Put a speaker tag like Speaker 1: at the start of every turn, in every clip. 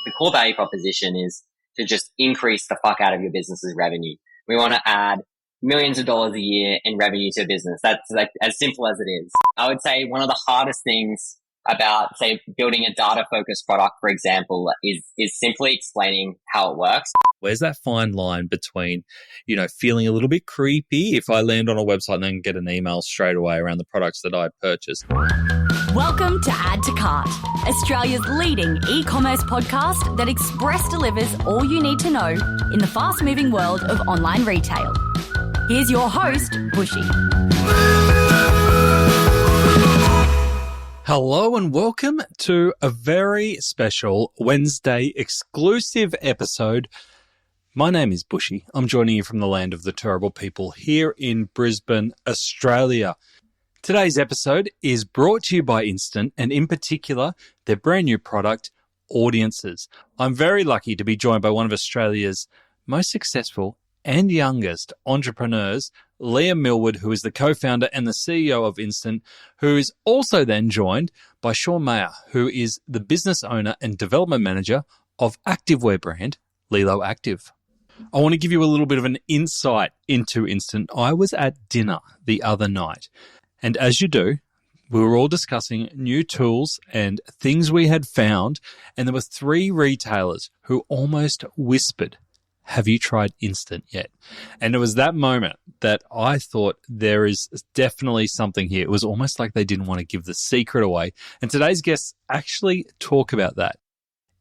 Speaker 1: The core value proposition is to just increase the fuck out of your business's revenue. We want to add millions of dollars a year in revenue to a business. That's like as simple as it is. I would say one of the hardest things about, say, building a data-focused product, for example, is simply explaining how it works.
Speaker 2: Where's that fine line between, feeling a little bit creepy if I land on a website and then get an email straight away around the products that I purchased?
Speaker 3: Welcome to Add to Cart, Australia's leading e-commerce podcast that express delivers all you need to know in the fast-moving world of online retail. Here's your host, Bushy.
Speaker 2: Hello and welcome to a very special Wednesday exclusive episode. My name is Bushy. I'm joining you from the land of the terrible people here in Brisbane, Australia. Today's episode is brought to you by Instant, and in particular, their brand new product, Audiences. I'm very lucky to be joined by one of Australia's most successful and youngest entrepreneurs, Liam Millward, who is the co-founder and the CEO of Instant, who is also then joined by Sean Mayer, who is the business owner and development manager of activewear brand Lilo Active. I want to give you a little bit of an insight into Instant. I was at dinner the other night, and as you do, we were all discussing new tools and things we had found, and there were three retailers who almost whispered, "Have you tried Instant yet?" And it was that moment that I thought there is definitely something here. It was almost like they didn't want to give the secret away. And today's guests actually talk about that.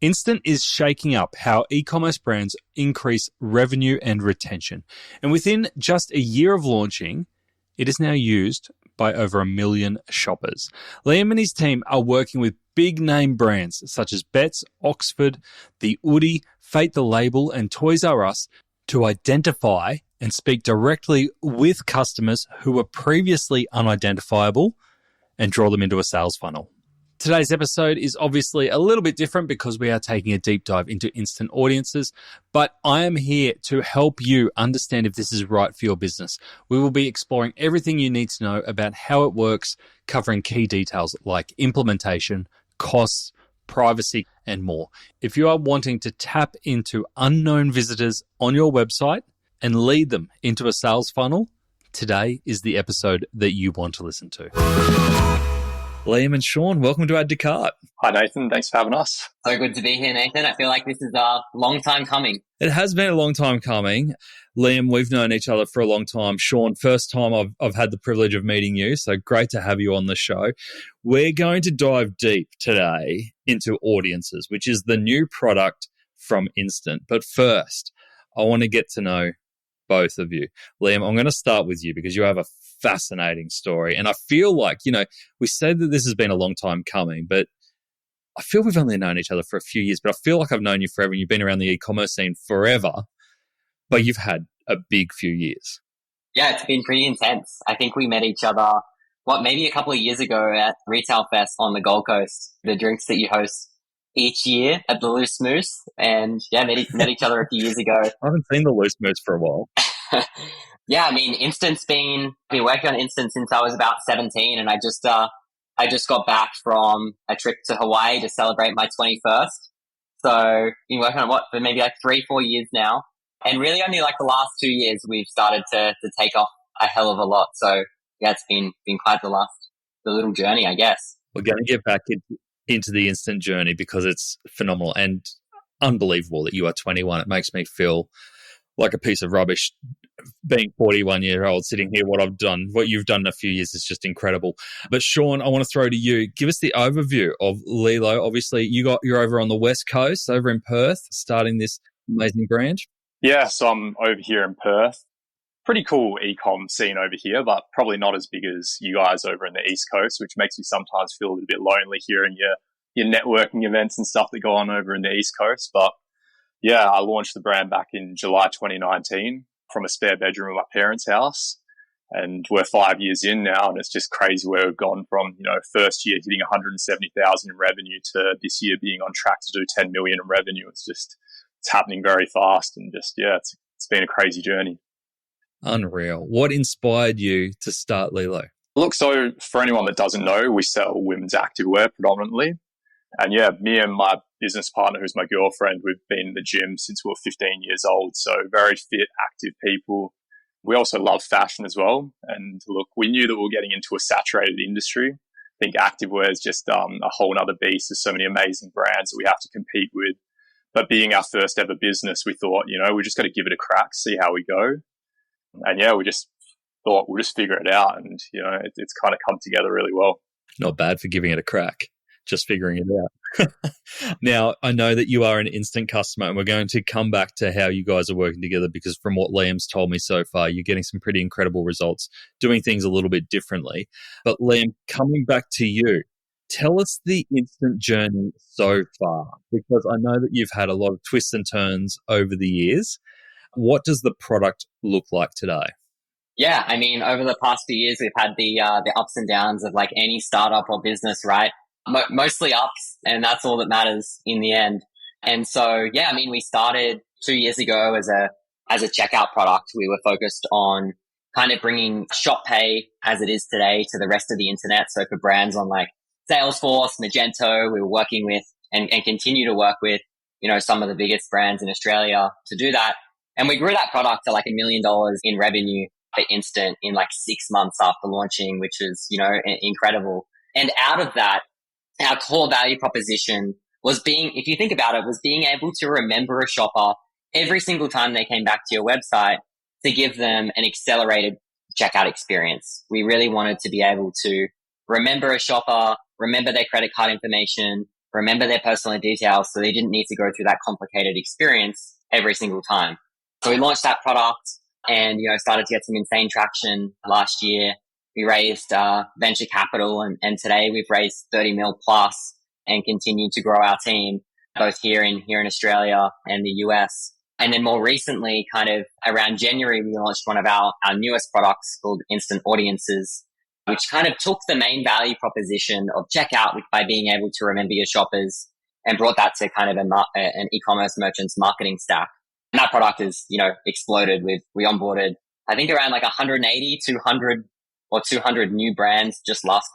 Speaker 2: Instant is shaking up how e-commerce brands increase revenue and retention. And within just a year of launching, it is now used by over 1 million shoppers. Liam and his team are working with big name brands such as Betts, Oxford, The Oodie, Fate the Label, and Toys R Us to identify and speak directly with customers who were previously unidentifiable and draw them into a sales funnel. Today's episode is obviously a little bit different because we are taking a deep dive into Instant Audiences, but I am here to help you understand if this is right for your business. We will be exploring everything you need to know about how it works, covering key details like implementation, costs, privacy, and more. If you are wanting to tap into unknown visitors on your website and lead them into a sales funnel, today is the episode that you want to listen to. Liam and Sean, welcome to Add to Cart.
Speaker 4: Hi, Nathan. Thanks for having us.
Speaker 1: So good to be here, Nathan. I feel like this is a long time coming.
Speaker 2: It has been a long time coming. Liam, we've known each other for a long time. Sean, first time I've had the privilege of meeting you, so great to have you on the show. We're going to dive deep today into Audiences, which is the new product from Instant. But first, I want to get to know both of you. Liam, I'm going to start with you because you have a fascinating story. And I feel like, we say that this has been a long time coming, but I feel we've only known each other for a few years, but I feel like I've known you forever and you've been around the e-commerce scene forever, but you've had a big few years.
Speaker 1: Yeah, it's been pretty intense. I think we met each other, maybe a couple of years ago at Retail Fest on the Gold Coast, the drinks that you host each year at the Loose Moose. And yeah, met each other a few years ago.
Speaker 2: I haven't seen the Loose Moose for a while.
Speaker 1: Yeah, I mean, Instant's been working on Instant since I was about 17, and I just got back from a trip to Hawaii to celebrate my 21st. So been working on for maybe like 3-4 years now. And really only like the last 2 years we've started to take off a hell of a lot. So yeah, it's been quite the little journey, I guess.
Speaker 2: We're going to get back into the Instant journey because it's phenomenal and unbelievable that you are 21. It makes me feel like a piece of rubbish being 41 years old, sitting here. What you've done in a few years is just incredible. But Sean, I want to throw to you. Give us the overview of Lilo. Obviously, you're over on the West Coast, over in Perth, starting this amazing brand.
Speaker 4: Yeah, so I'm over here in Perth. Pretty cool e-com scene over here, but probably not as big as you guys over in the East Coast, which makes me sometimes feel a little bit lonely hearing your networking events and stuff that go on over in the East Coast. But yeah, I launched the brand back in July 2019 from a spare bedroom in my parents' house. And we're 5 years in now, and it's just crazy where we've gone from, first year hitting 170,000 in revenue to this year being on track to do 10 million in revenue. It's happening very fast, and it's been a crazy journey.
Speaker 2: Unreal. What inspired you to start Lilo?
Speaker 4: Look, so for anyone that doesn't know, we sell women's activewear predominantly. And yeah, me and my business partner, who's my girlfriend, we've been in the gym since we were 15 years old. So very fit, active people. We also love fashion as well. And look, we knew that we were getting into a saturated industry. I think activewear is just a whole nother beast. There's so many amazing brands that we have to compete with. But being our first ever business, we thought, we just got to give it a crack, see how we go. And yeah, we just thought we'll just figure it out. And, it's kind of come together really well.
Speaker 2: Not bad for giving it a crack, just figuring it out. Now, I know that you are an instant customer, and we're going to come back to how you guys are working together, because from what Liam's told me so far, you're getting some pretty incredible results, doing things a little bit differently. But Liam, coming back to you, tell us the instant journey so far, because I know that you've had a lot of twists and turns over the years. What does the product look like today?
Speaker 1: Yeah, I mean, over the past few years, we've had the ups and downs of like any startup or business, right? Mostly ups, and that's all that matters in the end. And so, yeah, I mean, we started 2 years ago as a checkout product. We were focused on kind of bringing Shop Pay as it is today to the rest of the internet. So for brands on like Salesforce, Magento, we were working with and continue to work with, some of the biggest brands in Australia to do that. And we grew that product to like $1 million in revenue for Instant in like 6 months after launching, which is, incredible. And out of that, our core value proposition was if you think about it, was being able to remember a shopper every single time they came back to your website to give them an accelerated checkout experience. We really wanted to be able to remember a shopper, remember their credit card information, remember their personal details, so they didn't need to go through that complicated experience every single time. So we launched that product and, started to get some insane traction last year. We raised venture capital, and today we've raised 30 mil plus and continue to grow our team both here in Australia and the US. And then more recently, kind of around January, we launched one of our newest products called Instant Audiences, which kind of took the main value proposition of checkout by being able to remember your shoppers and brought that to kind of an e-commerce merchant's marketing stack. And that product is, exploded. We onboarded, I think, around like 180, 200 new brands just last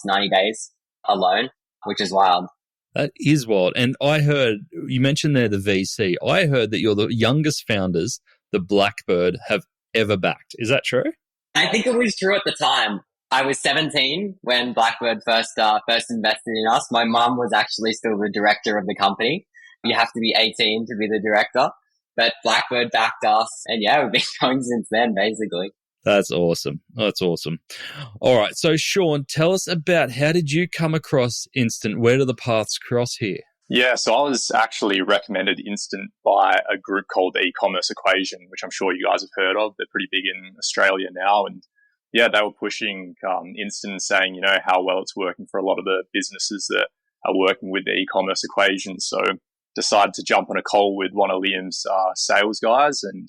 Speaker 1: 90 days alone, which is wild.
Speaker 2: That is wild. And I heard, you mentioned there the VC. I heard that you're the youngest founders the Blackbird have ever backed. Is that true?
Speaker 1: I think it was true at the time. I was 17 when Blackbird first invested in us. My mum was actually still the director of the company. You have to be 18 to be the director. But Blackbird backed us. And yeah, we've been going since then, basically.
Speaker 2: That's awesome. That's awesome. All right. So, Sean, tell us about how did you come across Instant? Where do the paths cross here?
Speaker 4: Yeah, so I was actually recommended Instant by a group called the E-commerce Equation, which I'm sure you guys have heard of. They're pretty big in Australia now. And yeah, they were pushing Instant and saying, how well it's working for a lot of the businesses that are working with the E-commerce Equation. So decided to jump on a call with one of Liam's sales guys, and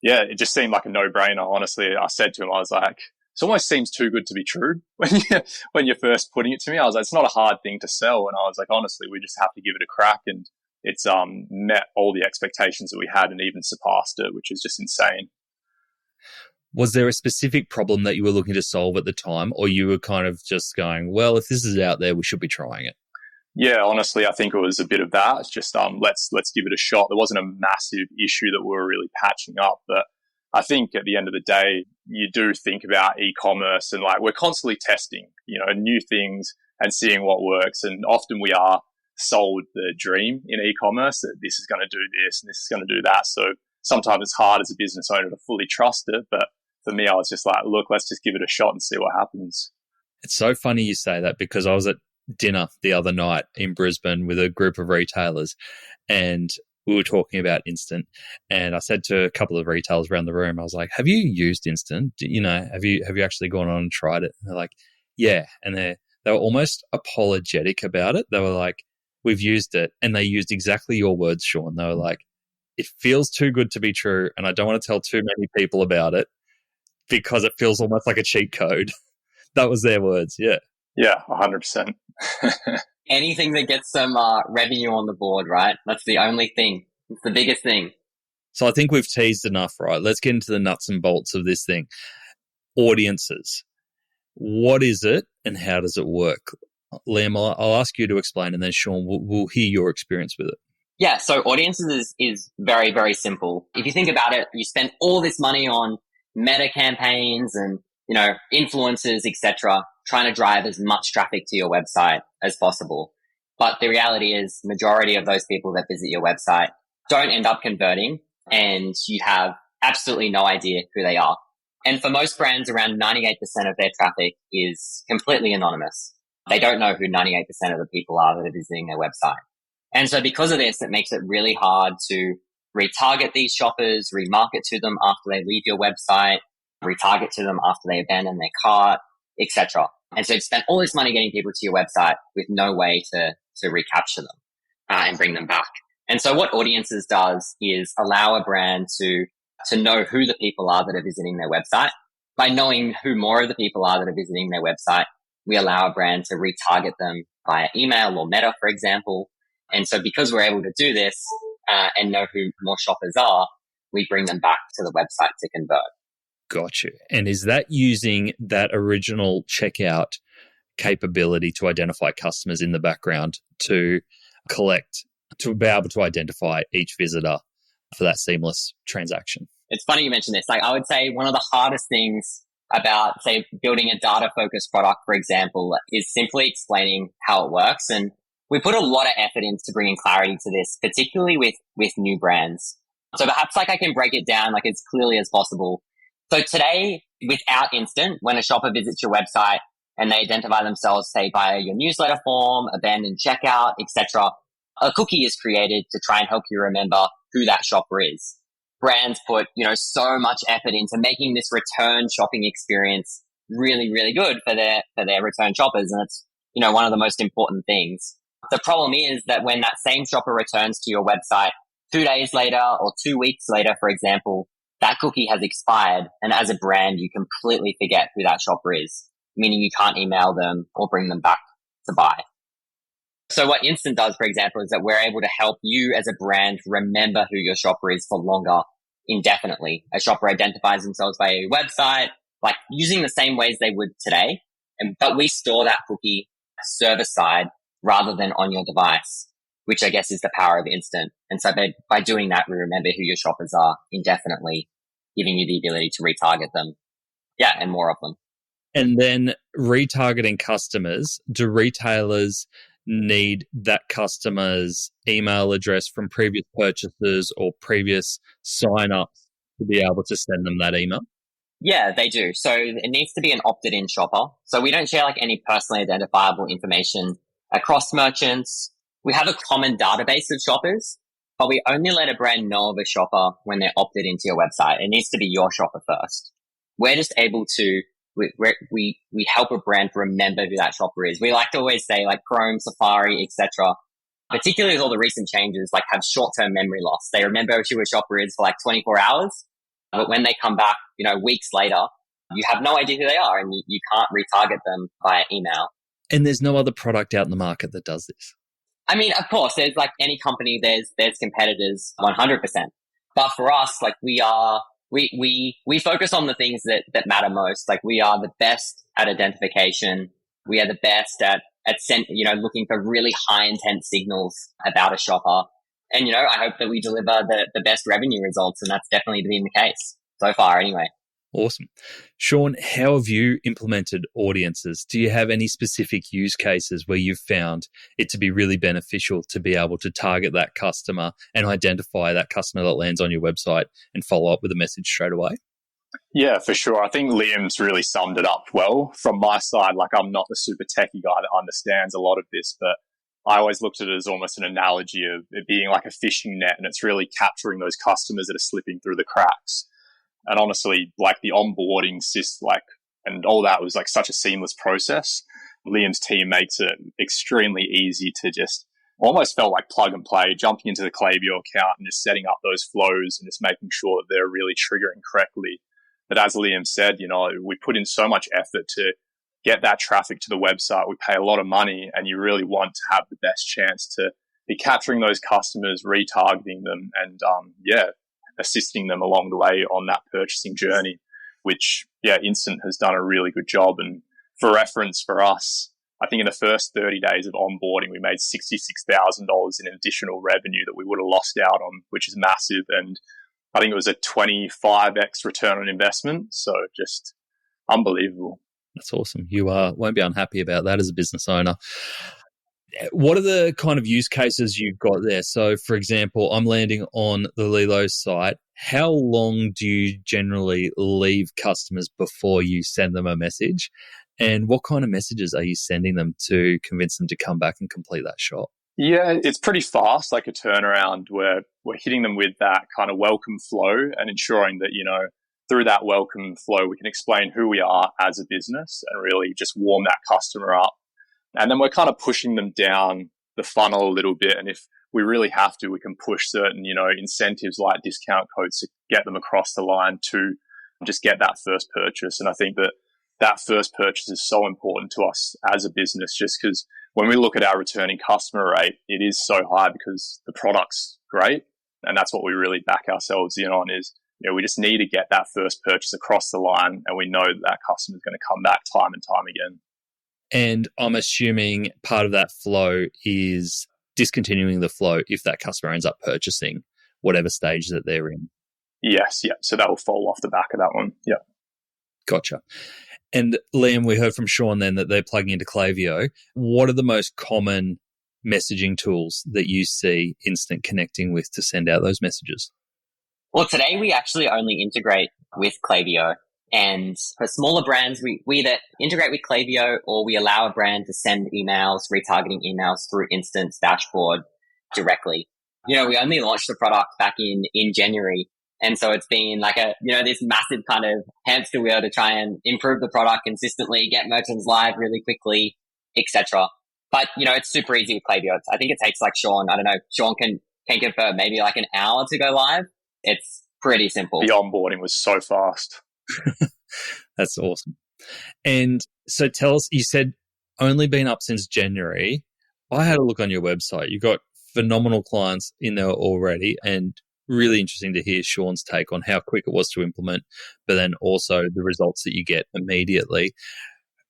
Speaker 4: yeah, it just seemed like a no-brainer. Honestly, I said to him, I was like, it almost seems too good to be true when you're first putting it to me. I was like, it's not a hard thing to sell. And I was like, honestly, we just have to give it a crack. And it's met all the expectations that we had and even surpassed it, which is just insane.
Speaker 2: Was there a specific problem that you were looking to solve at the time, or you were kind of just going, well, if this is out there, we should be trying it?
Speaker 4: Yeah, honestly, I think it was a bit of that. It's just let's give it a shot. There wasn't a massive issue that we were really patching up, but I think at the end of the day, you do think about e-commerce and like we're constantly testing, new things and seeing what works. And often we are sold the dream in e-commerce that this is going to do this and this is going to do that. So sometimes it's hard as a business owner to fully trust it. But for me, I was just like, look, let's just give it a shot and see what happens.
Speaker 2: It's so funny you say that, because I was at dinner the other night in Brisbane with a group of retailers, and we were talking about Instant, and I said to a couple of retailers around the room, I was like, have you used Instant? Have you actually gone on and tried it? And they're like, yeah. And they were almost apologetic about it. They were like, we've used it. And they used exactly your words, Sean. They were like, it feels too good to be true, and I don't want to tell too many people about it because it feels almost like a cheat code. That was their words. Yeah.
Speaker 4: Yeah, 100%.
Speaker 1: Anything that gets some revenue on the board, right? That's the only thing. It's the biggest thing.
Speaker 2: So I think we've teased enough, right? Let's get into the nuts and bolts of this thing. Audiences. What is it and how does it work? Liam, I'll ask you to explain, and then Sean, we'll hear your experience with it.
Speaker 1: Yeah, so audiences is very, very simple. If you think about it, you spend all this money on meta campaigns and, influencers, etc., trying to drive as much traffic to your website as possible. But the reality is majority of those people that visit your website don't end up converting, and you have absolutely no idea who they are. And for most brands, around 98% of their traffic is completely anonymous. They don't know who 98% of the people are that are visiting their website. And so because of this, it makes it really hard to retarget these shoppers, remarket to them after they leave your website, retarget to them after they abandon their cart, etc. And so you spend all this money getting people to your website with no way to recapture them and bring them back. And so what Audiences does is allow a brand to know who the people are that are visiting their website. By knowing who more of the people are that are visiting their website, we allow a brand to retarget them via email or Meta, for example. And so because we're able to do this and know who more shoppers are, we bring them back to the website to convert.
Speaker 2: Gotcha. And is that using that original checkout capability to identify customers in the background to be able to identify each visitor for that seamless transaction?
Speaker 1: It's funny you mentioned this. I would say one of the hardest things about, say, building a data-focused product, for example, is simply explaining how it works. And we put a lot of effort into bringing clarity to this, particularly with new brands. So perhaps I can break it down as clearly as possible. So today, without Instant, when a shopper visits your website and they identify themselves, say, via your newsletter form, abandoned checkout, etc., a cookie is created to try and help you remember who that shopper is. Brands put, so much effort into making this return shopping experience really, really good for their return shoppers. And it's, one of the most important things. The problem is that when that same shopper returns to your website 2 days later or 2 weeks later, for example, that cookie has expired. And as a brand, you completely forget who that shopper is, meaning you can't email them or bring them back to buy. So what Instant does, for example, is that we're able to help you as a brand remember who your shopper is for longer, indefinitely. A shopper identifies themselves via your website, using the same ways they would today. But we store that cookie server side rather than on your device, which I guess is the power of Instant. And so by doing that, we remember who your shoppers are indefinitely, giving you the ability to retarget them. Yeah, and more of them.
Speaker 2: And then retargeting customers, do retailers need that customer's email address from previous purchases or previous sign-ups to be able to send them that email?
Speaker 1: Yeah, they do. So it needs to be an opted-in shopper. So we don't share any personally identifiable information across merchants. We have a common database of shoppers, but we only let a brand know of a shopper when they're opted into your website. It needs to be your shopper first. We're just able to we help a brand remember who that shopper is. We like to always say Chrome, Safari, etc., particularly with all the recent changes, have short-term memory loss. They remember who a shopper is for 24 hours, but when they come back, weeks later, you have no idea who they are and you can't retarget them via email.
Speaker 2: And there's no other product out in the market that does this.
Speaker 1: I mean, of course, there's any company, there's competitors 100%. But for us, we focus on the things that matter most. We are the best at identification. We are the best at looking for really high intent signals about a shopper. And, I hope that we deliver the best revenue results. And that's definitely been the case so far anyway.
Speaker 2: Awesome. Sean, how have you implemented Audiences? Do you have any specific use cases where you've found it to be really beneficial to be able to target that customer and identify that customer that lands on your website and follow up with a message straight away?
Speaker 4: Yeah, for sure. I think Liam's really summed it up well. From my side, I'm not the super techie guy that understands a lot of this, but I always looked at it as almost an analogy of it being like a fishing net, and it's really capturing those customers that are slipping through the cracks. And honestly, the onboarding and all that was such a seamless process. Liam's team makes it extremely easy to just almost felt like plug and play, jumping into the Klaviyo account and just setting up those flows and just making sure that they're really triggering correctly. But as Liam said, we put in so much effort to get that traffic to the website. We pay a lot of money, and you really want to have the best chance to be capturing those customers, retargeting them, and assisting them along the way on that purchasing journey, which, Instant has done a really good job. And for reference for us, I think in the first 30 days of onboarding, we made $66,000 in additional revenue that we would have lost out on, which is massive. And I think it was a 25x return on investment. So just unbelievable.
Speaker 2: That's awesome. You won't be unhappy about that as a business owner. What are the kind of use cases you've got there? So, for example, I'm landing on the Lilo site. How long do you generally leave customers before you send them a message? And what kind of messages are you sending them to convince them to come back and complete that shop?
Speaker 4: Yeah, it's pretty fast, like a turnaround where we're hitting them with that kind of welcome flow and ensuring that, through that welcome flow, we can explain who we are as a business and really just warm that customer up. And then we're kind of pushing them down the funnel a little bit. And if we really have to, we can push certain, incentives like discount codes to get them across the line to just get that first purchase. And I think that first purchase is so important to us as a business, just because when we look at our returning customer rate, it is so high because the product's great. And that's what we really back ourselves in on is, we just need to get that first purchase across the line. And we know that customer's going to come back time and time again.
Speaker 2: And I'm assuming part of that flow is discontinuing the flow if that customer ends up purchasing whatever stage that they're in.
Speaker 4: Yes, yeah. So that will fall off the back of that one. Yeah.
Speaker 2: Gotcha. And Liam, we heard from Sean then that they're plugging into Klaviyo. What are the most common messaging tools that you see Instant connecting with to send out those messages?
Speaker 1: Well, today we actually only integrate with Klaviyo. And for smaller brands, we either integrate with Klaviyo or we allow a brand to send emails, retargeting emails through Instant's dashboard directly. We only launched the product back in January. And so it's been like this massive kind of hamster wheel to try and improve the product consistently, get merchants live really quickly, etc. But, it's super easy with Klaviyo. I think it takes Sean can confirm maybe an hour to go live. It's pretty simple.
Speaker 4: The onboarding was so fast.
Speaker 2: That's awesome. And so tell us, you said only been up since January. I had a look on your website. You've got phenomenal clients in there already, and really interesting to hear Sean's take on how quick it was to implement, but then also the results that you get immediately.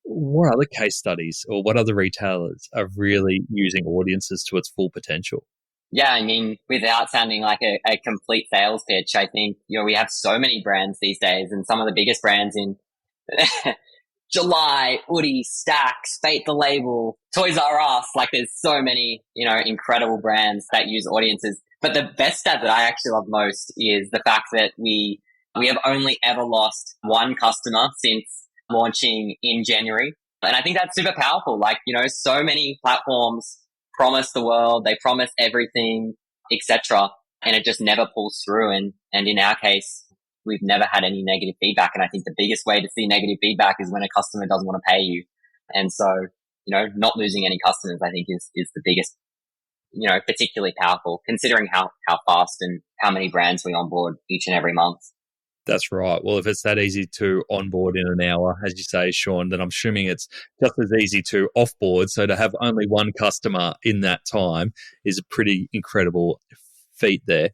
Speaker 2: What other case studies or what other retailers are really using audiences to its full potential?
Speaker 1: Yeah, without sounding like a complete sales pitch, I think, we have so many brands these days, and some of the biggest brands in July, Woody, Stacks, Fate the Label, Toys R Us. There's so many, incredible brands that use audiences. But the best stat that I actually love most is the fact that we have only ever lost one customer since launching in January. And I think that's super powerful. So many platforms promise the world, they promise everything, etc. And it just never pulls through. And in our case, we've never had any negative feedback. And I think the biggest way to see negative feedback is when a customer doesn't want to pay you. And so, not losing any customers, I think is the biggest, particularly powerful considering how fast and how many brands we onboard each and every month.
Speaker 2: That's right. Well, if it's that easy to onboard in an hour, as you say, Sean, then I'm assuming it's just as easy to offboard. So to have only one customer in that time is a pretty incredible feat there.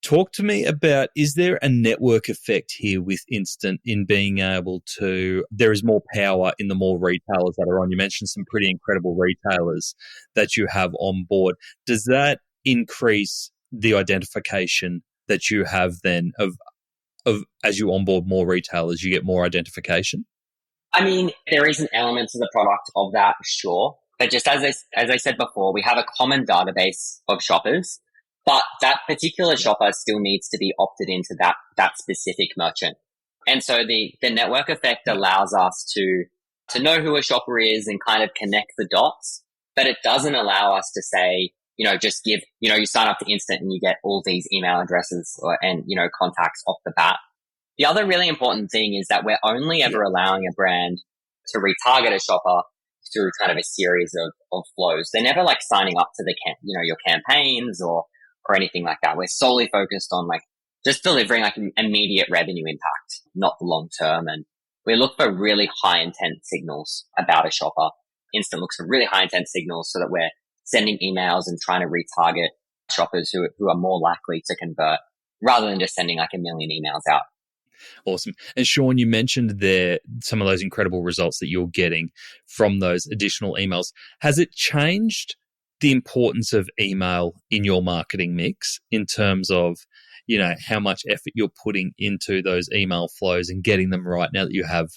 Speaker 2: Talk to me about, is there a network effect here with Instant in being able to, there is more power in the more retailers that are on? You mentioned some pretty incredible retailers that you have on board. Does that increase the identification that you have then of as you onboard more retailers, you get more identification?
Speaker 1: There is an element to the product of that, sure. But just as I said before, we have a common database of shoppers, but that particular shopper still needs to be opted into that specific merchant. And so the network effect allows us to know who a shopper is and kind of connect the dots, but it doesn't allow us to say, just give, you sign up to Instant and you get all these email addresses and contacts off the bat. The other really important thing is that we're only ever allowing a brand to retarget a shopper through kind of a series of flows. They're never signing up to your campaigns or anything like that. We're solely focused on just delivering an immediate revenue impact, not the long term. And we look for really high intent signals about a shopper. Instant looks for really high intent signals so that we're sending emails and trying to retarget shoppers who are more likely to convert rather than just sending 1 million emails out.
Speaker 2: Awesome. And Sean, you mentioned there some of those incredible results that you're getting from those additional emails. Has it changed the importance of email in your marketing mix in terms of, how much effort you're putting into those email flows and getting them right now that you have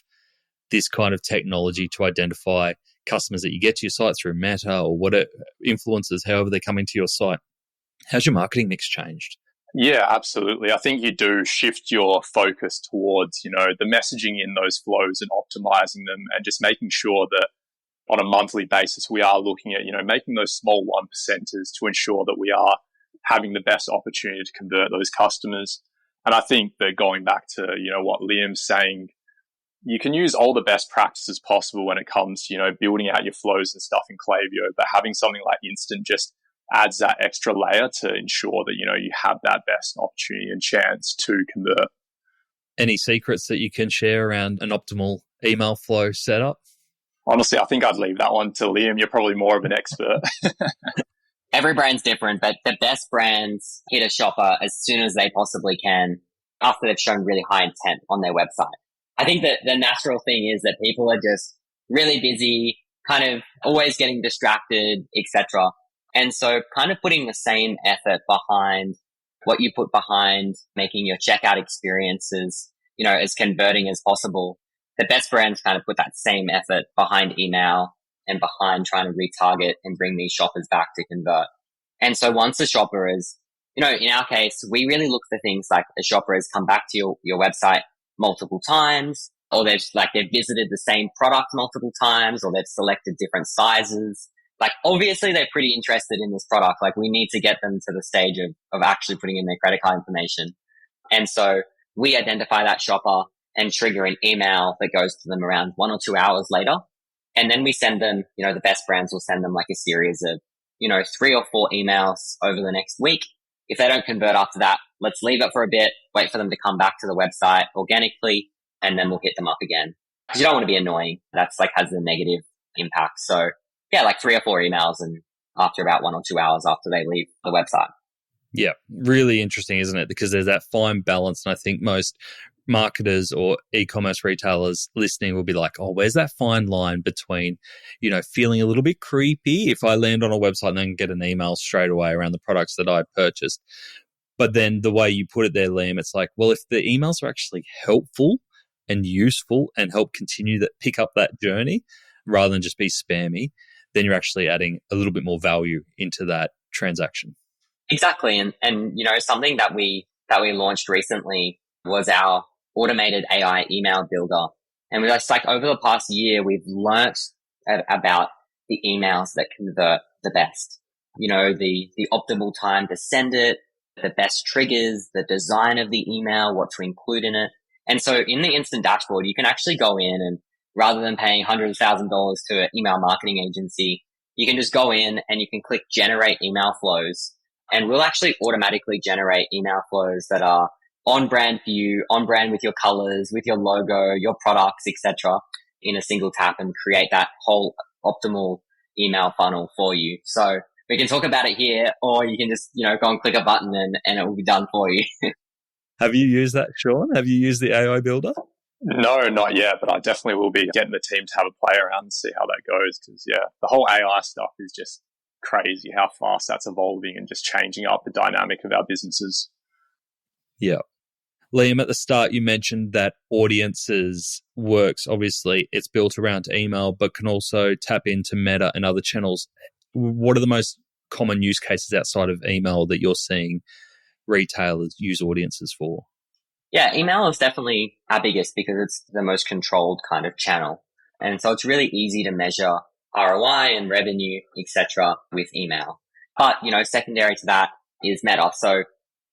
Speaker 2: this kind of technology to identify customers that you get to your site through Meta or whatever influencers, however they're coming to your site? How's your marketing mix changed?
Speaker 4: Yeah, absolutely. I think you do shift your focus towards, the messaging in those flows and optimizing them and just making sure that on a monthly basis, we are looking at, making those small 1%ers to ensure that we are having the best opportunity to convert those customers. And I think that going back to, what Liam's saying, you can use all the best practices possible when it comes to, building out your flows and stuff in Klaviyo, but having something like Instant just adds that extra layer to ensure that, you have that best opportunity and chance to convert.
Speaker 2: Any secrets that you can share around an optimal email flow setup?
Speaker 4: Honestly, I think I'd leave that one to Liam. You're probably more of an expert.
Speaker 1: Every brand's different, but the best brands hit a shopper as soon as they possibly can after they've shown really high intent on their website. I think that the natural thing is that people are just really busy, kind of always getting distracted, etc. And so kind of putting the same effort behind what you put behind making your checkout experiences, as converting as possible. The best brands kind of put that same effort behind email and behind trying to retarget and bring these shoppers back to convert. And so once a shopper is, in our case, we really look for things like a shopper has come back to your website multiple times, or they've visited the same product multiple times, or they've selected different sizes. Obviously they're pretty interested in this product. We need to get them to the stage of actually putting in their credit card information. And so we identify that shopper and trigger an email that goes to them around 1 or 2 hours later. And then we send them, the best brands will send them a series of, 3 or 4 emails over the next week. If they don't convert after that, let's leave it for a bit, wait for them to come back to the website organically, and then we'll hit them up again. Because you don't want to be annoying. That's has a negative impact. So yeah, 3 or 4 emails, and after about 1 or 2 hours after they leave the website.
Speaker 2: Yeah, really interesting, isn't it? Because there's that fine balance. And I think most marketers or e-commerce retailers listening will be like, oh, where's that fine line between, feeling a little bit creepy if I land on a website and then get an email straight away around the products that I purchased. But then the way you put it there, Liam, it's like, well, if the emails are actually helpful and useful and help continue that, pick up that journey rather than just be spammy, then you're actually adding a little bit more value into that transaction.
Speaker 1: Exactly. And something that we launched recently was our automated AI email builder. And we just over the past year, we've learnt about the emails that convert the best. The optimal time to send it, the best triggers, the design of the email, what to include in it. And so in the Instant dashboard, you can actually go in and rather than paying hundreds of thousands of dollars to an email marketing agency, you can just go in and you can click generate email flows, and we'll actually automatically generate email flows that are on brand for you, on brand with your colors, with your logo, your products, etc., in a single tap, and create that whole optimal email funnel for you. So we can talk about it here, or you can just, go and click a button and it will be done for you.
Speaker 2: Have you used that, Sean? Have you used the AI builder?
Speaker 4: No, not yet, but I definitely will be getting the team to have a play around and see how that goes. Because, the whole AI stuff is just crazy how fast that's evolving and just changing up the dynamic of our businesses.
Speaker 2: Yeah. Liam, at the start, you mentioned that Audiences works. Obviously, it's built around email, but can also tap into Meta and other channels. What are the most common use cases outside of email that you're seeing retailers use Audiences for?
Speaker 1: Yeah, email is definitely our biggest because it's the most controlled kind of channel. And so it's really easy to measure ROI and revenue, etc. with email. But, secondary to that is Meta. So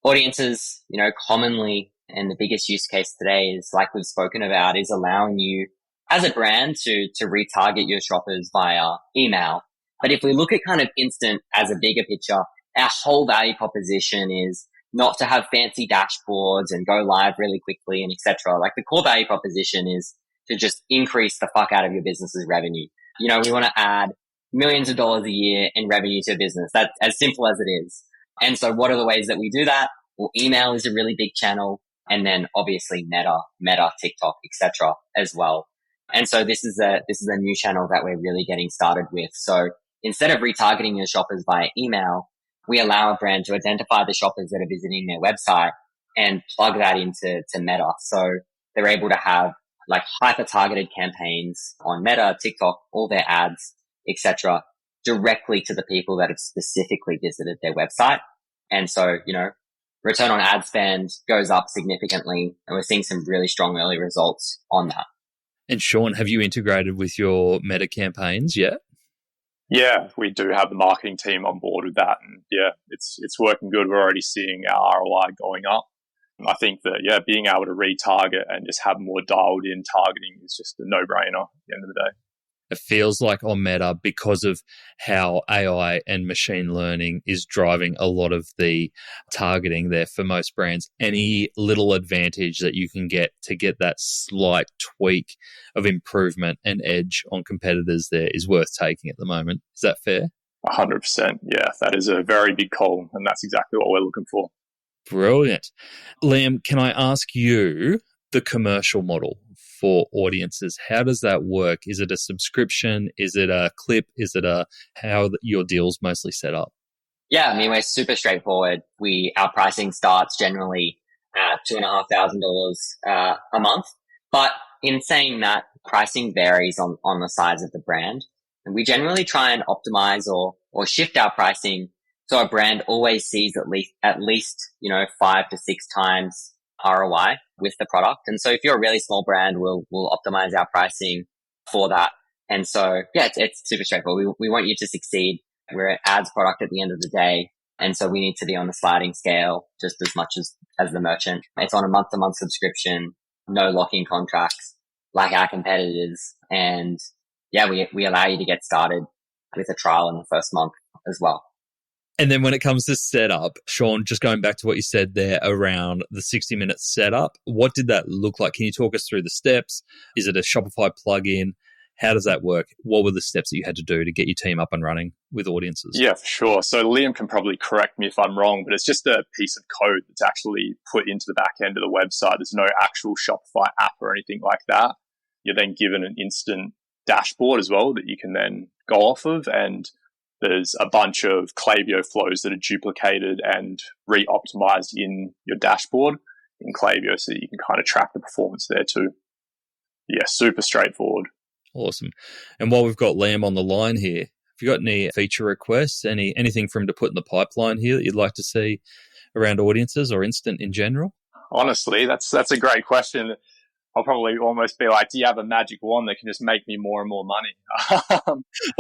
Speaker 1: Audiences, commonly, and the biggest use case today is, like we've spoken about, is allowing you as a brand to retarget your shoppers via email. But if we look at kind of Instant as a bigger picture, our whole value proposition is not to have fancy dashboards and go live really quickly and etc. The core value proposition is to just increase the fuck out of your business's revenue. We want to add millions of dollars a year in revenue to a business. That's as simple as it is. And so what are the ways that we do that? Well, email is a really big channel. and then obviously Meta, TikTok, etc. as well. And so this is a new channel that we're really getting started with. So instead of retargeting your shoppers via email, we allow a brand to identify the shoppers that are visiting their website and plug that into Meta. So they're able to have like hyper targeted campaigns on Meta, TikTok, all their ads, etc., directly to the people that have specifically visited their website. And so, return on ad spend goes up significantly, and we're seeing some really strong early results on that.
Speaker 2: And Sean, have you integrated with your Meta campaigns yet?
Speaker 4: Yeah, we do have the marketing team on board with that. And yeah, it's working good. We're already seeing our ROI going up. I think that, being able to retarget and just have more dialed in targeting is just a no-brainer at the end of the day.
Speaker 2: It feels like on Meta, because of how AI and machine learning is driving a lot of the targeting there for most brands, any little advantage that you can get to get that slight tweak of improvement and edge on competitors there is worth taking at the moment. Is that fair?
Speaker 4: 100%. Yeah, that is a very big call, and that's exactly what we're looking for.
Speaker 2: Brilliant. Liam, can I ask you the commercial model for audiences? How does that work? Is it a subscription? Is it a clip? Is it how your deal's mostly set up?
Speaker 1: Yeah, I mean, we're super straightforward. Our pricing starts generally at $2,500 a month. But in saying that, pricing varies on the size of the brand. And we generally try and optimize or shift our pricing so a brand always sees at least 5 to 6 times ROI with the product. And so if you're a really small brand, we'll optimize our pricing for that. And so, yeah, it's super straightforward. We want you to succeed. We're an ads product at the end of the day. And so we need to be on the sliding scale just as much as the merchant. It's on a month-to-month subscription, no lock-in contracts like our competitors. And yeah, we allow you to get started with a trial in the first month as well.
Speaker 2: And then when it comes to setup, Sean, just going back to what you said there around the 60-minute setup, what did that look like? Can you talk us through the steps? Is it a Shopify plugin? How does that work? What were the steps that you had to do to get your team up and running with audiences?
Speaker 4: Yeah, for sure. So Liam can probably correct me if I'm wrong, but it's just a piece of code that's actually put into the back end of the website. There's no actual Shopify app or anything like that. You're then given an instant dashboard as well that you can then go off of, and there's a bunch of Klaviyo flows that are duplicated and re-optimized in your dashboard in Klaviyo so that you can kind of track the performance there too. Yeah, super straightforward.
Speaker 2: Awesome. And while we've got Liam on the line here, have you got any feature requests, anything for him to put in the pipeline here that you'd like to see around audiences or Instant in general?
Speaker 4: Honestly, that's a great question. I'll probably almost be like, do you have a magic wand that can just make me more and more money?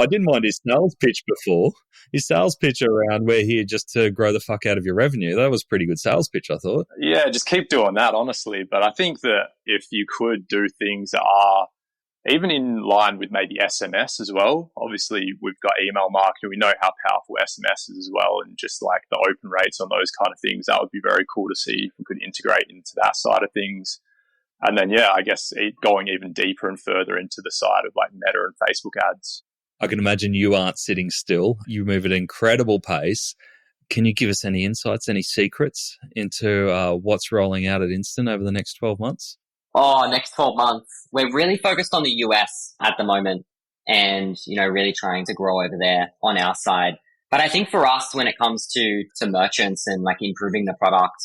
Speaker 2: I didn't mind his sales pitch before. His sales pitch around we're here just to grow the fuck out of your revenue. That was a pretty good sales pitch, I thought.
Speaker 4: Yeah, just keep doing that, honestly. But I think that if you could do things that are even in line with maybe SMS as well. Obviously, we've got email marketing. We know how powerful SMS is as well. And just like the open rates on those kind of things, that would be very cool to see if we could integrate into that side of things. And then, yeah, I guess going even deeper and further into the side of like Meta and Facebook ads.
Speaker 2: I can imagine you aren't sitting still. You move at an incredible pace. Can you give us any insights, any secrets into what's rolling out at Instant over the next 12 months?
Speaker 1: Oh, next 12 months. We're really focused on the US at the moment and, really trying to grow over there on our side. But I think for us, when it comes to merchants and like improving the product,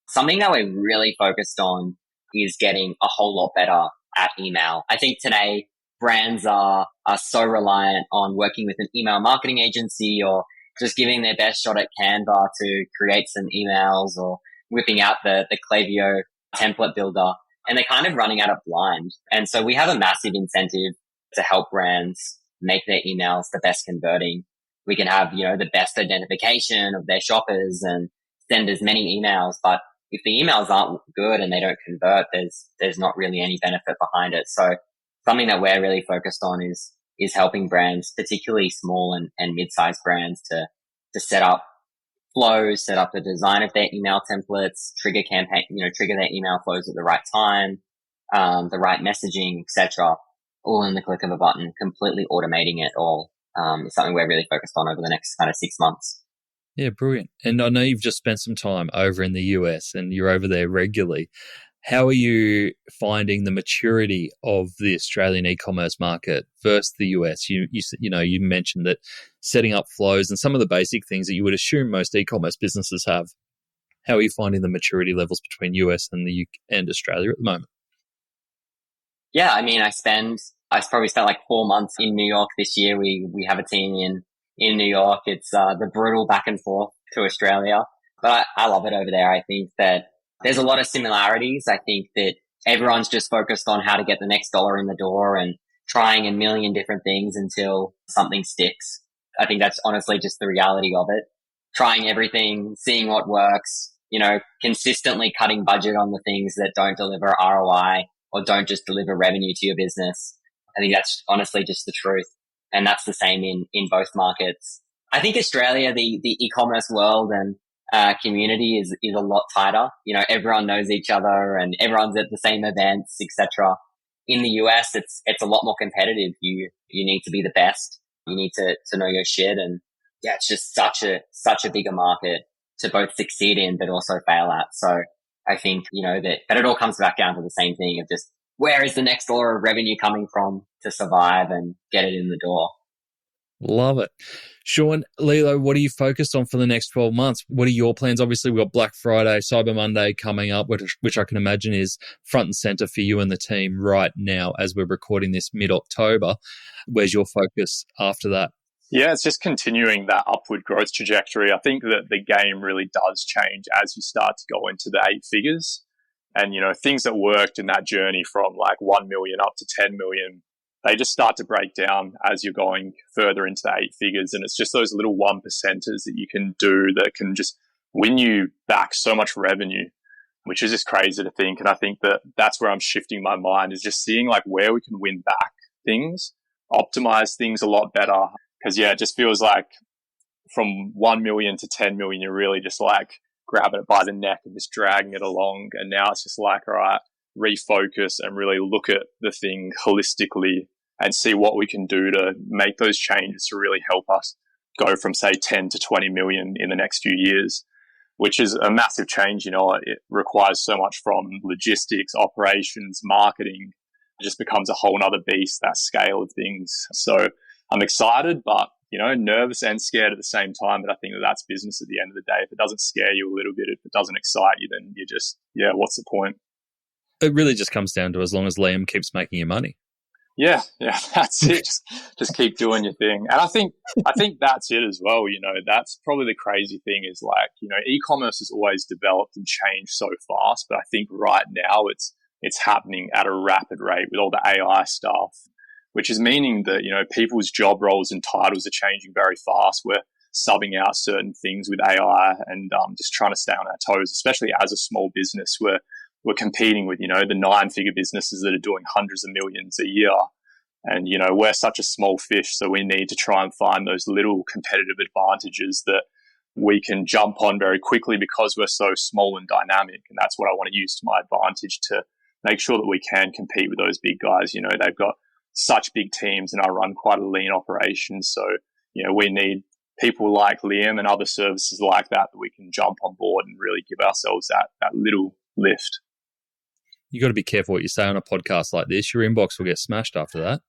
Speaker 1: something that we're really focused on is getting a whole lot better at email. I think today brands are so reliant on working with an email marketing agency or just giving their best shot at Canva to create some emails or whipping out the Klaviyo template builder. And they're kind of running out of blind. And so we have a massive incentive to help brands make their emails the best converting. We can have, the best identification of their shoppers and send as many emails. But if the emails aren't good and they don't convert, there's not really any benefit behind it. So something that we're really focused on is helping brands, particularly small and mid-sized brands, to set up flows, set up the design of their email templates, trigger their email flows at the right time, the right messaging, etc., all in the click of a button, completely automating it all. Is something we're really focused on over the next kind of 6 months.
Speaker 2: Yeah, brilliant. And I know you've just spent some time over in the US and you're over there regularly. How are you finding the maturity of the Australian e-commerce market versus the US? You mentioned that setting up flows and some of the basic things that you would assume most e-commerce businesses have. How are you finding the maturity levels between US and and Australia at the moment?
Speaker 1: Yeah, I mean, I probably spent like 4 months in New York this year. We have a team in New York. It's the brutal back and forth to Australia, but I love it over there. I think that there's a lot of similarities. I think that everyone's just focused on how to get the next dollar in the door and trying a million different things until something sticks. I think that's honestly just the reality of it. Trying everything, seeing what works, consistently cutting budget on the things that don't deliver ROI or don't just deliver revenue to your business. I think that's honestly just the truth. And that's the same in both markets. I think Australia, the e-commerce world and community is a lot tighter. Everyone knows each other and everyone's at the same events, etc. In the US, it's a lot more competitive. You need to be the best. You need to know your shit. And yeah, it's just such a bigger market to both succeed in, but also fail at. So I think, but it all comes back down to the same thing of just where is the next dollar of revenue coming from to survive and get it in the door.
Speaker 2: Love it. Sean, Lilo, what are you focused on for the next 12 months? What are your plans? Obviously, we've got Black Friday, Cyber Monday coming up, which I can imagine is front and center for you and the team right now as we're recording this mid-October. Where's your focus after that?
Speaker 4: Yeah, it's just continuing that upward growth trajectory. I think that the game really does change as you start to go into the 8 figures. And, things that worked in that journey from like 1 million up to 10 million, they just start to break down as you're going further into the 8 figures. And it's just those little 1%ers that you can do that can just win you back so much revenue, which is just crazy to think. And I think that that's where I'm shifting my mind, is just seeing like where we can win back things, optimize things a lot better. Because, yeah, it just feels like from 1 million to 10 million, you're really just like grabbing it by the neck and just dragging it along. And now it's just like, all right, refocus and really look at the thing holistically and see what we can do to make those changes to really help us go from, say, 10 to 20 million in the next few years, which is a massive change. It requires so much from logistics, operations, marketing. It just becomes a whole nother beast, that scale of things. So I'm excited, but, nervous and scared at the same time. But I think that's business at the end of the day. If it doesn't scare you a little bit, if it doesn't excite you, then you're just, what's the point?
Speaker 2: It really just comes down to as long as Liam keeps making you money.
Speaker 4: Yeah, that's it. Just keep doing your thing. And I think that's it as well. That's probably the crazy thing is like, e-commerce has always developed and changed so fast, but I think right now it's happening at a rapid rate with all the AI stuff, which is meaning that, people's job roles and titles are changing very fast. We're subbing out certain things with AI and just trying to stay on our toes, especially as a small business. We're competing with, the 9-figure businesses that are doing hundreds of millions a year. And, we're such a small fish, so we need to try and find those little competitive advantages that we can jump on very quickly because we're so small and dynamic. And that's what I want to use to my advantage to make sure that we can compete with those big guys. They've got such big teams and I run quite a lean operation. So, we need people like Liam and other services like that we can jump on board and really give ourselves that little lift.
Speaker 2: You got to be careful what you say on a podcast like this. Your inbox will get smashed after that.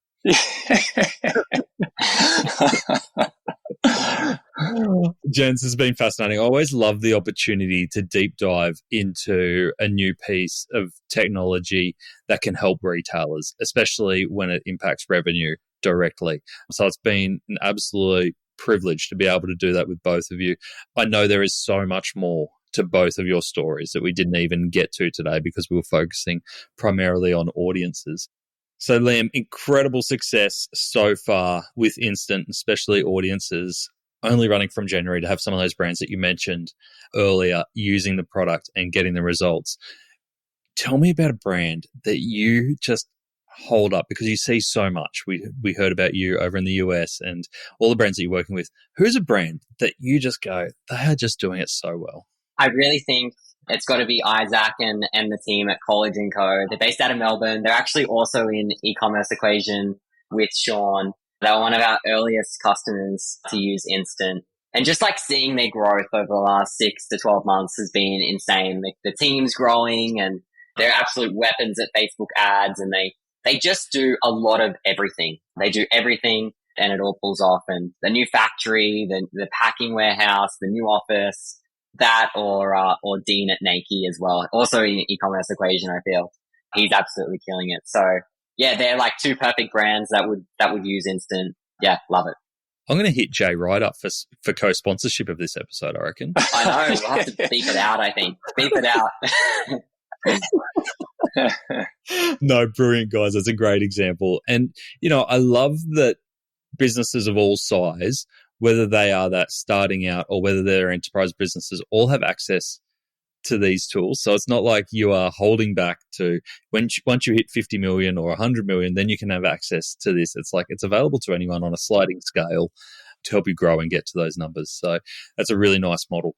Speaker 2: Gents, it's been fascinating. I always love the opportunity to deep dive into a new piece of technology that can help retailers, especially when it impacts revenue directly. So it's been an absolute privilege to be able to do that with both of you. I know there is so much more to both of your stories that we didn't even get to today because we were focusing primarily on audiences. So Liam, incredible success so far with Instant, especially audiences, only running from January to have some of those brands that you mentioned earlier using the product and getting the results. Tell me about a brand that you just hold up because you see so much. We heard about you over in the US and all the brands that you're working with. Who's a brand that you just go, they are just doing it so well?
Speaker 1: I really think it's got to be Isaac and the team at College & Co. They're based out of Melbourne. They're actually also in e-commerce equation with Sean. They were one of our earliest customers to use Instant. And just like seeing their growth over the last 6 to 12 months has been insane. Like the team's growing and they're absolute weapons at Facebook ads, and they just do a lot of everything. They do everything and it all pulls off. And the new factory, the packing warehouse, the new office, that or Dean at Nike as well. Also in the e-commerce equation, I feel he's absolutely killing it. So yeah, they're like two perfect brands that would use Instant. Yeah, love it.
Speaker 2: I'm going to hit Jay right up for co-sponsorship of this episode, I reckon.
Speaker 1: I know. We'll have to beep it out, I think. Beep it out.
Speaker 2: No, brilliant, guys. That's a great example. And, I love that businesses of all size, whether they are that starting out or whether they're enterprise businesses, all have access to these tools. So it's not like you are holding back to once you hit 50 million or 100 million, then you can have access to this. It's like it's available to anyone on a sliding scale to help you grow and get to those numbers. So that's a really nice model.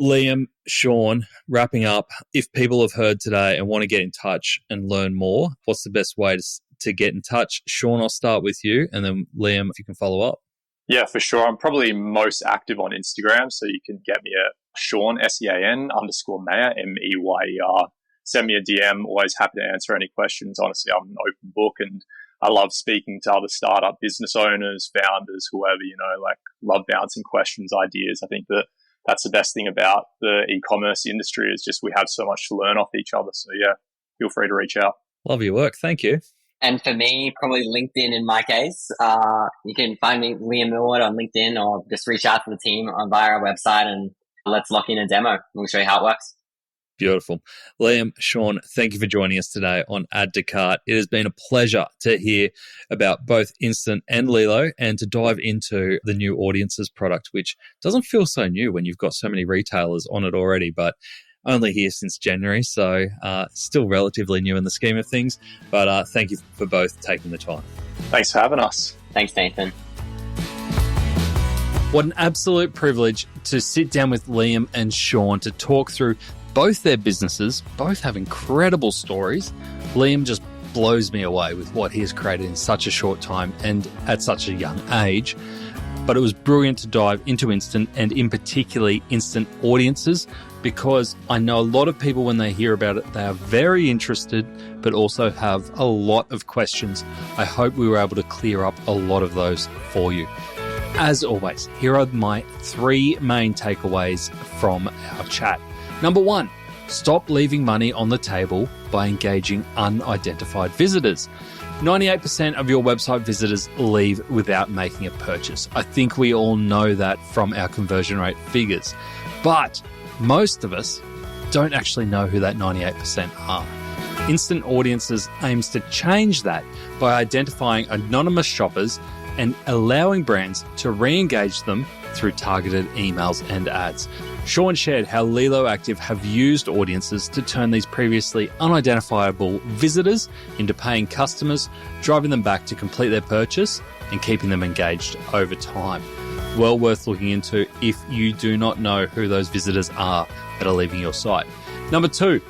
Speaker 2: Liam, Sean, wrapping up, if people have heard today and want to get in touch and learn more, what's the best way to get in touch? Sean, I'll start with you, and then Liam, if you can follow up.
Speaker 4: Yeah, for sure. I'm probably most active on Instagram, so you can get me at Sean, SEAN_Meyer, MEYER. Send me a DM. Always happy to answer any questions. Honestly, I'm an open book, and I love speaking to other startup business owners, founders, whoever, love bouncing questions, ideas. I think that's the best thing about the e-commerce industry is just we have so much to learn off each other. So yeah, feel free to reach out.
Speaker 2: Love your work. Thank you.
Speaker 1: And for me, probably LinkedIn in my case. You can find me, Liam Millward, on LinkedIn, or just reach out to the team via our website and let's lock in a demo. We'll show you how it works.
Speaker 2: Beautiful. Liam, Sean, thank you for joining us today on Add to Cart. It has been a pleasure to hear about both Instant and Lilo and to dive into the new Audiences product, which doesn't feel so new when you've got so many retailers on it already, but only here since January, so still relatively new in the scheme of things. But thank you for both taking the time.
Speaker 4: Thanks for having us.
Speaker 1: Thanks, Nathan.
Speaker 2: What an absolute privilege to sit down with Liam and Sean to talk through both their businesses. Both have incredible stories. Liam just blows me away with what he has created in such a short time and at such a young age. But it was brilliant to dive into Instant, and in particularly Instant Audiences, because I know a lot of people, when they hear about it, they are very interested, but also have a lot of questions. I hope we were able to clear up a lot of those for you. As always, here are my 3 main takeaways from our chat. Number 1, stop leaving money on the table by engaging unidentified visitors. 98% of your website visitors leave without making a purchase. I think we all know that from our conversion rate figures. But most of us don't actually know who that 98% are. Instant Audiences aims to change that by identifying anonymous shoppers and allowing brands to re-engage them through targeted emails and ads. Sean shared how Lilo Active have used Audiences to turn these previously unidentifiable visitors into paying customers, driving them back to complete their purchase and keeping them engaged over time. Well worth looking into if you do not know who those visitors are that are leaving your site. Number 2,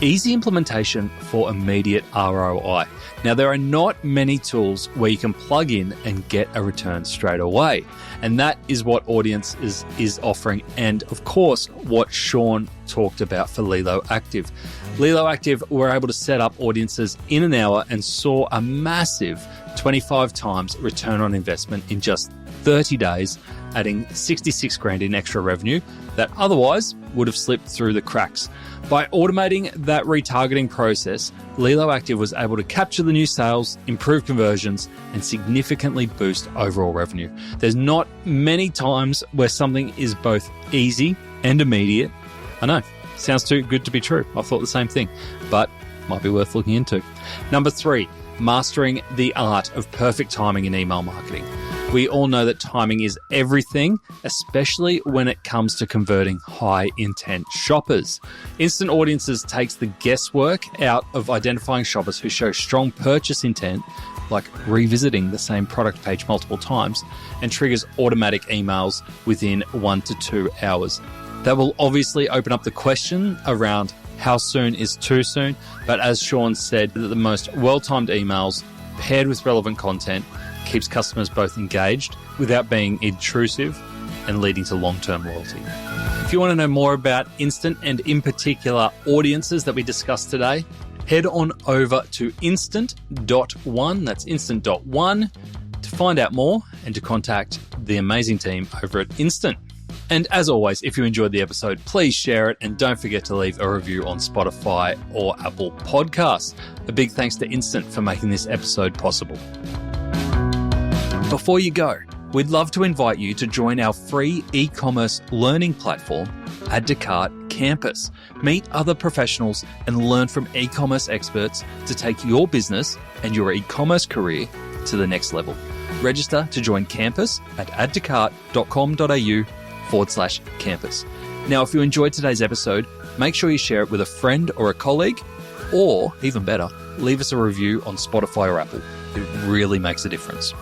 Speaker 2: easy implementation for immediate ROI. Now, there are not many tools where you can plug in and get a return straight away. And that is what Audience is offering. And of course, what Sean talked about for Lilo Active. Lilo Active were able to set up Audiences in an hour and saw a massive 25 times return on investment in just 30 days, adding 66 grand in extra revenue that otherwise would have slipped through the cracks. By automating that retargeting process, Lilo Active was able to capture the new sales, improve conversions, and significantly boost overall revenue. There's not many times where something is both easy and immediate. I know, sounds too good to be true. I thought the same thing, but might be worth looking into. Number 3, mastering the art of perfect timing in email marketing. We all know that timing is everything, especially when it comes to converting high-intent shoppers. Instant Audiences takes the guesswork out of identifying shoppers who show strong purchase intent, like revisiting the same product page multiple times, and triggers automatic emails within 1 to 2 hours. That will obviously open up the question around how soon is too soon, but as Sean said, the most well-timed emails paired with relevant content keeps customers both engaged without being intrusive and leading to long-term loyalty. If you want to know more about Instant and in particular audiences that we discussed today, head on over to instant.one, that's instant.one, to find out more and to contact the amazing team over at Instant. And as always, if you enjoyed the episode, please share it and don't forget to leave a review on Spotify or Apple Podcasts. A big thanks to Instant for making this episode possible. Before you go, we'd love to invite you to join our free e-commerce learning platform, Add to Cart Campus. Meet other professionals and learn from e-commerce experts to take your business and your e-commerce career to the next level. Register to join Campus at addtocart.com.au/campus. Now, if you enjoyed today's episode, make sure you share it with a friend or a colleague, or even better, leave us a review on Spotify or Apple. It really makes a difference.